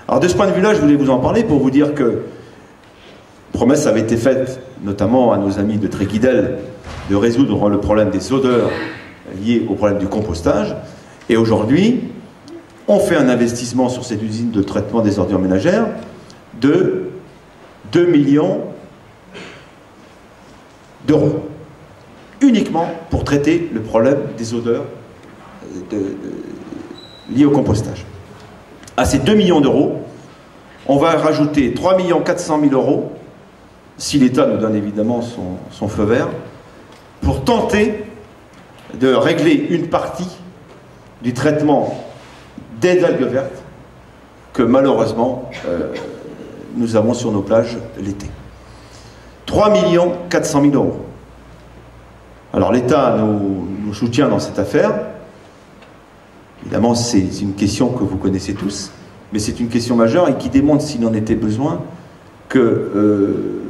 Alors de ce point de vue-là, je voulais vous en parler pour vous dire que promesse avait été faite, notamment à nos amis de Tréguidel, de résoudre le problème des odeurs liées au problème du compostage. Et aujourd'hui, on fait un investissement sur cette usine de traitement des ordures ménagères de 2 millions d'euros, uniquement pour traiter le problème des odeurs liées au compostage. À ces 2 millions d'euros, on va rajouter 3 400 000 euros, si l'État nous donne évidemment son feu vert, pour tenter de régler une partie du traitement des algues vertes que malheureusement nous avons sur nos plages l'été. 3 400 000 euros. Alors l'État nous soutient dans cette affaire. Évidemment, c'est une question que vous connaissez tous, mais c'est une question majeure et qui démontre, s'il en était besoin, que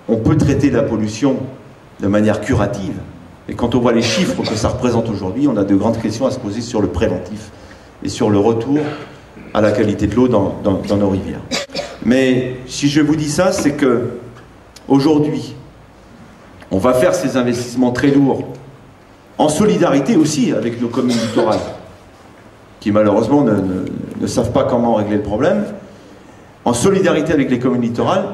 on peut traiter la pollution de manière curative. Et quand on voit les chiffres que ça représente aujourd'hui, on a de grandes questions à se poser sur le préventif et sur le retour à la qualité de l'eau dans nos rivières. Mais si je vous dis ça, c'est que aujourd'hui, on va faire ces investissements très lourds, en solidarité aussi avec nos communes littorales, qui malheureusement ne savent pas comment régler le problème, en solidarité avec les communes littorales,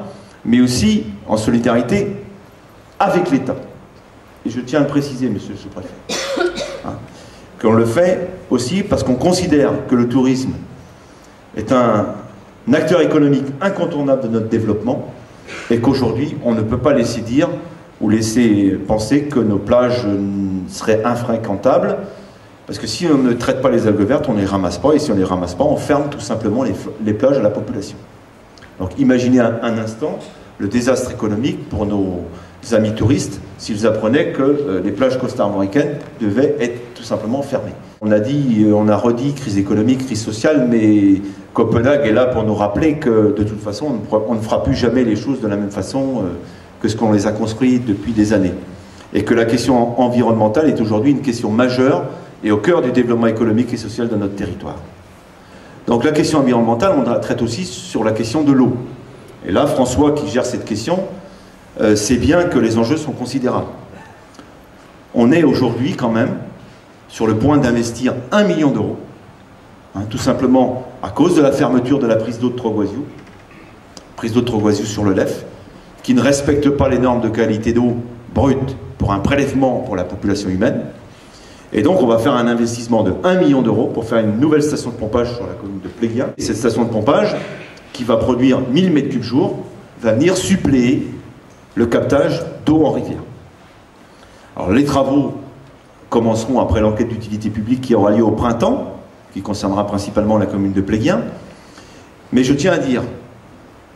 mais aussi en solidarité avec l'État. Et je tiens à le préciser, monsieur le sous-préfet, hein, qu'on le fait aussi parce qu'on considère que le tourisme est un acteur économique incontournable de notre développement et qu'aujourd'hui, on ne peut pas laisser dire ou laisser penser que nos plages seraient infréquentables, parce que si on ne traite pas les algues vertes, on ne les ramasse pas, et si on ne les ramasse pas, on ferme tout simplement les plages à la population. Donc imaginez un instant le désastre économique pour nos amis touristes s'ils apprenaient que les plages costarmoricaines devaient être tout simplement fermées. On a redit crise économique, crise sociale, mais Copenhague est là pour nous rappeler que de toute façon on ne fera plus jamais les choses de la même façon que ce qu'on les a construits depuis des années. Et que la question environnementale est aujourd'hui une question majeure et au cœur du développement économique et social de notre territoire. Donc la question environnementale, on la traite aussi sur la question de l'eau. Et là, François, qui gère cette question, sait bien que les enjeux sont considérables. On est aujourd'hui quand même sur le point d'investir 1 million d'euros, hein, tout simplement à cause de la fermeture de la prise d'eau de Troguaziou, prise d'eau de Troguaziou sur le Lef, qui ne respecte pas les normes de qualité d'eau brute pour un prélèvement pour la population humaine. Et donc on va faire un investissement de 1 million d'euros pour faire une nouvelle station de pompage sur la commune de Pléguien. Et cette station de pompage, qui va produire 1000 m3 jour, va venir suppléer le captage d'eau en rivière. Alors les travaux commenceront après l'enquête d'utilité publique qui aura lieu au printemps, qui concernera principalement la commune de Pléguien. Mais je tiens à dire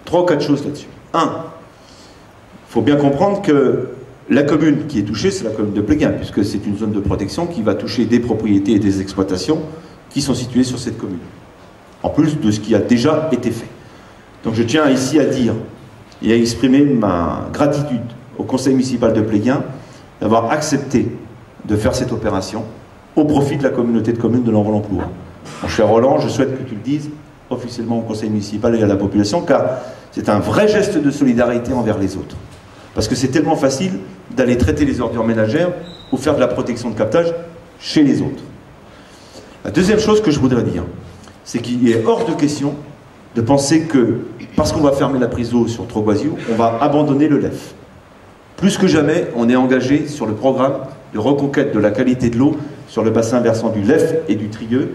3 ou 4 choses là-dessus. 1, il faut bien comprendre que la commune qui est touchée, c'est la commune de Pléguien, puisque c'est une zone de protection qui va toucher des propriétés et des exploitations qui sont situées sur cette commune, en plus de ce qui a déjà été fait. Donc je tiens ici à dire et à exprimer ma gratitude au conseil municipal de Pléguien d'avoir accepté de faire cette opération au profit de la communauté de communes de l'Enval-en-Plouha. Mon cher Roland, je souhaite que tu le dises officiellement au conseil municipal et à la population, car c'est un vrai geste de solidarité envers les autres. Parce que c'est tellement facile d'aller traiter les ordures ménagères ou faire de la protection de captage chez les autres. La deuxième chose que je voudrais dire, c'est qu'il est hors de question de penser que, parce qu'on va fermer la prise d'eau sur Troguaziou, on va abandonner le Lef. Plus que jamais, on est engagé sur le programme de reconquête de la qualité de l'eau sur le bassin versant du Lef et du Trieux,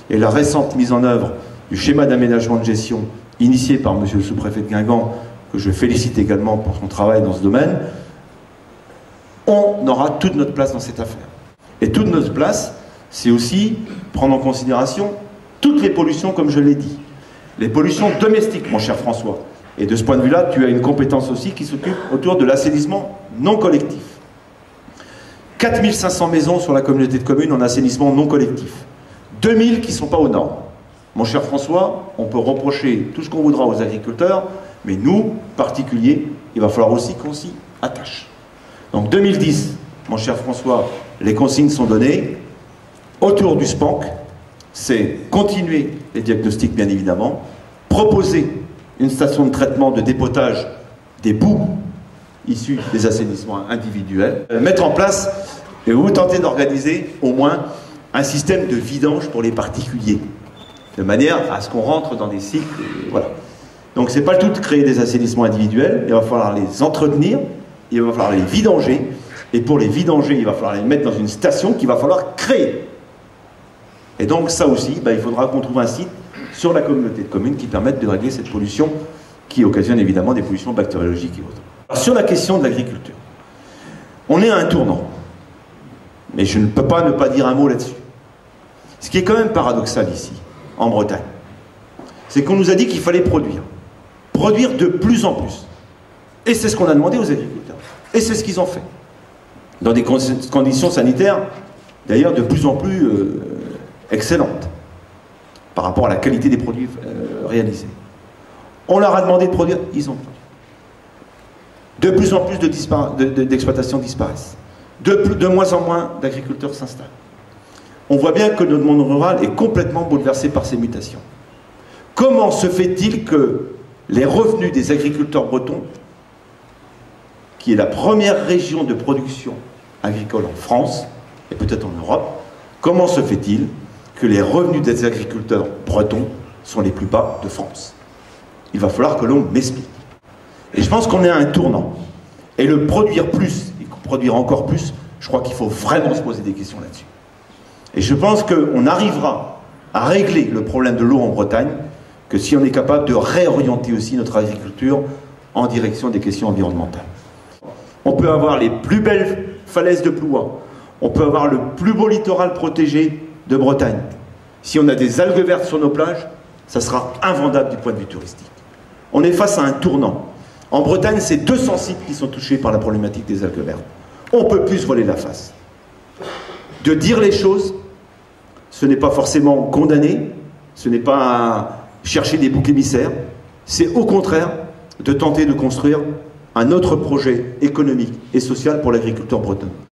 et la récente mise en œuvre du schéma d'aménagement de gestion initié par M. le sous-préfet de Guingamp, que je félicite également pour son travail dans ce domaine, on aura toute notre place dans cette affaire. Et toute notre place, c'est aussi prendre en considération toutes les pollutions, comme je l'ai dit. Les pollutions domestiques, mon cher François. Et de ce point de vue-là, tu as une compétence aussi qui s'occupe autour de l'assainissement non collectif. 4500 maisons sur la communauté de communes en assainissement non collectif. 2000 qui ne sont pas aux normes. Mon cher François, on peut reprocher tout ce qu'on voudra aux agriculteurs, mais nous, particuliers, il va falloir aussi qu'on s'y attache. Donc 2010, mon cher François, les consignes sont données. Autour du SPANC, c'est continuer les diagnostics, bien évidemment, proposer une station de traitement de dépotage des boues issus des assainissements individuels, mettre en place ou tenter d'organiser au moins un système de vidange pour les particuliers, de manière à ce qu'on rentre dans des cycles, voilà. Donc c'est pas le tout de créer des assainissements individuels, il va falloir les entretenir, il va falloir les vidanger, et pour les vidanger, il va falloir les mettre dans une station qu'il va falloir créer. Et donc ça aussi, il faudra qu'on trouve un site sur la communauté de communes qui permette de régler cette pollution qui occasionne évidemment des pollutions bactériologiques et autres. Alors, sur la question de l'agriculture, on est à un tournant, mais je ne peux pas ne pas dire un mot là-dessus. Ce qui est quand même paradoxal ici, en Bretagne, c'est qu'on nous a dit qu'il fallait produire de plus en plus. Et c'est ce qu'on a demandé aux agriculteurs. Et c'est ce qu'ils ont fait. Dans des conditions sanitaires, d'ailleurs, de plus en plus excellentes, par rapport à la qualité des produits réalisés. On leur a demandé de produire, ils ont produit. De plus en plus d'exploitations disparaissent. De moins en moins d'agriculteurs s'installent. On voit bien que notre monde rural est complètement bouleversé par ces mutations. Comment se fait-il que les revenus des agriculteurs bretons, qui est la première région de production agricole en France, et peut-être en Europe, comment se fait-il que les revenus des agriculteurs bretons sont les plus bas de France? Il va falloir que l'on m'explique. Et je pense qu'on est à un tournant. Et le produire plus, et produire encore plus, je crois qu'il faut vraiment se poser des questions là-dessus. Et je pense qu'on arrivera à régler le problème de l'eau en Bretagne que si on est capable de réorienter aussi notre agriculture en direction des questions environnementales. On peut avoir les plus belles falaises de Plouha, on peut avoir le plus beau littoral protégé de Bretagne. Si on a des algues vertes sur nos plages, ça sera invendable du point de vue touristique. On est face à un tournant. En Bretagne, c'est 200 sites qui sont touchés par la problématique des algues vertes. On ne peut plus se voiler la face. De dire les choses, ce n'est pas forcément condamner, ce n'est pas chercher des boucs émissaires, c'est au contraire de tenter de construire un autre projet économique et social pour l'agriculteur breton.